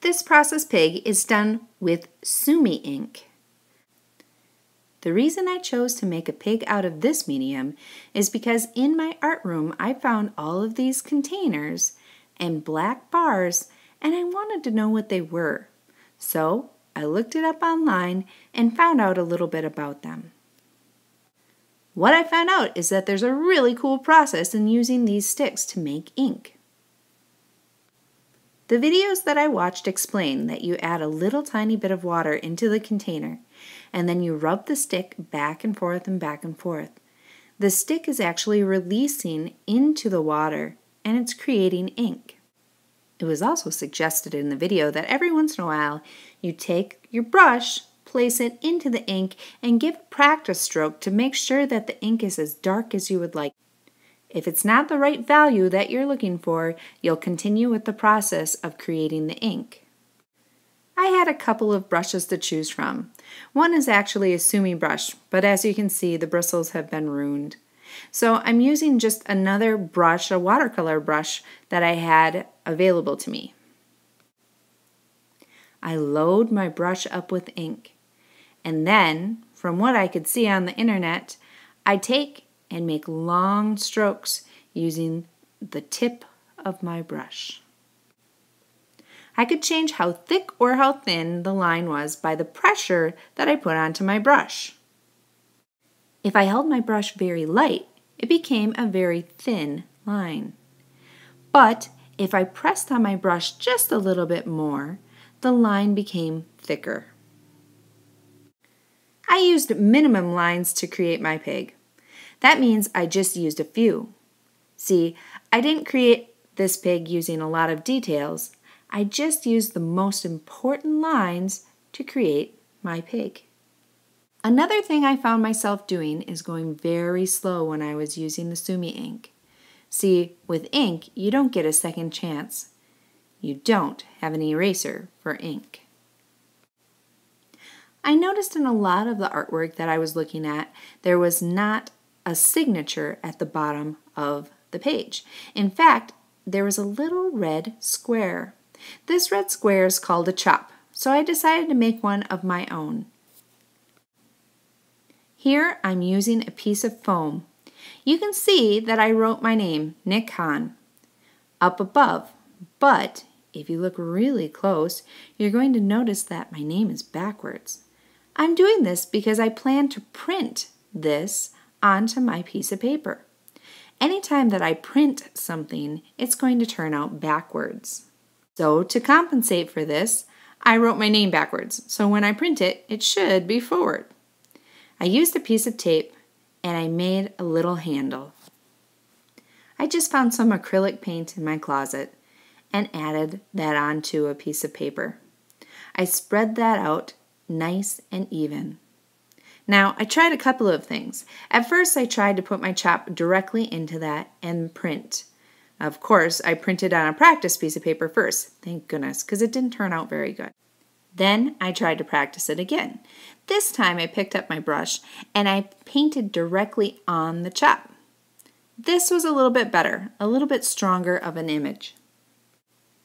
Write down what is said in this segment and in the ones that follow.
This process pig is done with Sumi Ink. The reason I chose to make a pig out of this medium is because in my art room I found all of these containers and black bars, and I wanted to know what they were. So I looked it up online and found out a little bit about them. What I found out is that there's a really cool process in using these sticks to make ink. The videos that I watched explain that you add a little tiny bit of water into the container and then you rub the stick back and forth and back and forth. The stick is actually releasing into the water and it's creating ink. It was also suggested in the video that every once in a while you take your brush, place it into the ink, and give a practice stroke to make sure that the ink is as dark as you would like. If it's not the right value that you're looking for, you'll continue with the process of creating the ink. I had a couple of brushes to choose from. One is actually a Sumi brush, but as you can see, the bristles have been ruined. So I'm using just another brush, a watercolor brush, that I had available to me. I load my brush up with ink, and then, from what I could see on the internet, I take and make long strokes using the tip of my brush. I could change how thick or how thin the line was by the pressure that I put onto my brush. If I held my brush very light, it became a very thin line. But if I pressed on my brush just a little bit more, the line became thicker. I used minimum lines to create my pig. That means I just used a few. See, I didn't create this pig using a lot of details. I just used the most important lines to create my pig. Another thing I found myself doing is going very slow when I was using the Sumi ink. See, with ink, you don't get a second chance. You don't have an eraser for ink. I noticed in a lot of the artwork that I was looking at, there was not a signature at the bottom of the page. In fact, there was a little red square. This red square is called a chop, so I decided to make one of my own. Here I'm using a piece of foam. You can see that I wrote my name, Nick Hahn, up above, but if you look really close, you're going to notice that my name is backwards. I'm doing this because I plan to print this onto my piece of paper. Anytime that I print something, it's going to turn out backwards. So to compensate for this, I wrote my name backwards, so when I print it, it should be forward. I used a piece of tape and I made a little handle. I just found some acrylic paint in my closet and added that onto a piece of paper. I spread that out nice and even. Now, I tried a couple of things. At first, I tried to put my chop directly into that and print. Of course, I printed on a practice piece of paper first, thank goodness, because it didn't turn out very good. Then I tried to practice it again. This time I picked up my brush and I painted directly on the chop. This was a little bit better, a little bit stronger of an image.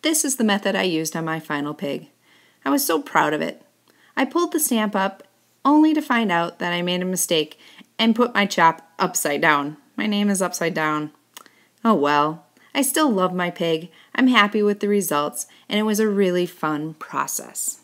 This is the method I used on my final pig. I was so proud of it. I pulled the stamp up only to find out that I made a mistake and put my chop upside down. My name is upside down. Oh well, I still love my pig. I'm happy with the results, and it was a really fun process.